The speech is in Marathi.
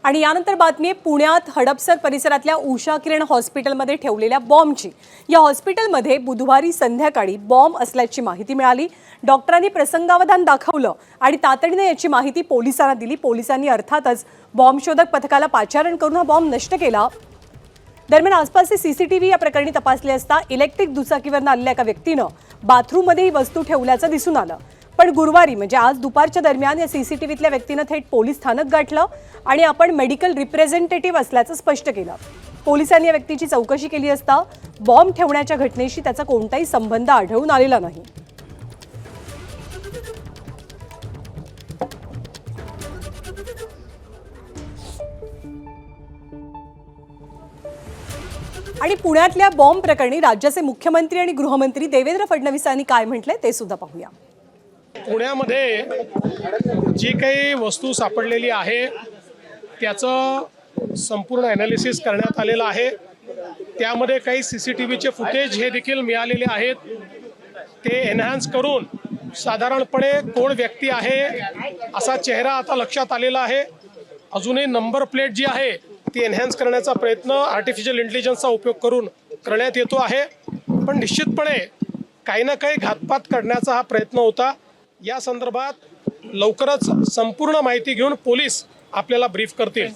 आणि यानंतर बातमी आहे पुण्यात हडपसर परिसरातल्या उषा किरण हॉस्पिटलमध्ये ठेवलेल्या बॉम्बची। या हॉस्पिटलमध्ये बुधवारी संध्याकाळी बॉम्ब असल्याची माहिती मिळाली। डॉक्टरांनी प्रसंगावधान दाखवलं आणि तातडीने याची माहिती पोलिसांना दिली। पोलिसांनी अर्थातच बॉम्ब शोधक पथकाला पाचारण करून हा बॉम्ब नष्ट केला। दरम्यान आसपासचे सीसीटीव्ही या प्रकरणी तपासले असता इलेक्ट्रिक दुचाकीवरून आलेल्या एका व्यक्तीनं बाथरूममध्ये ही वस्तू ठेवल्याचं दिसून आलं। पण गुरुवारी म्हणजे आज दुपारच्या दरम्यान या सीसीटीव्हीतल्या व्यक्तीनं थेट पोलीस स्थानक गाठलं आणि आपण मेडिकल रिप्रेझेंटेटिव्ह असल्याचं स्पष्ट केलं। पोलिसांनी या व्यक्तीची चौकशी केली असता बॉम्ब ठेवण्याच्या घटनेशी त्याचा कोणताही संबंध आढळून आलेला नाही। आणि पुण्यातल्या बॉम्ब प्रकरणी राज्याचे मुख्यमंत्री आणि गृहमंत्री देवेंद्र फडणवीस यांनी काय म्हटलंय ते सुद्धा पाहूया। पुण्यामध्ये जी काही वस्तू सापडलेली आहे त्याचं संपूर्ण ॲनालिसिस करण्यात आलेलं आहे। त्यामध्ये काही सीसीटीव्हीचे फुटेज हे देखील मिळालेले आहेत। ते एनहान्स करून साधारणपणे कोण व्यक्ती आहे असा चेहरा आता लक्षात आलेला आहे। अजूनही नंबर प्लेट जी आहे ती एनहान्स करण्याचा प्रयत्न आर्टिफिशियल इंटेलिजन्सचा उपयोग करून करण्यात येतो आहे। पण निश्चितपणे काही ना काही घातपात करण्याचा हा प्रयत्न होता। या संदर्भात लवकरच संपूर्ण माहिती घेऊन पोलीस आपल्याला ब्रीफ करतील।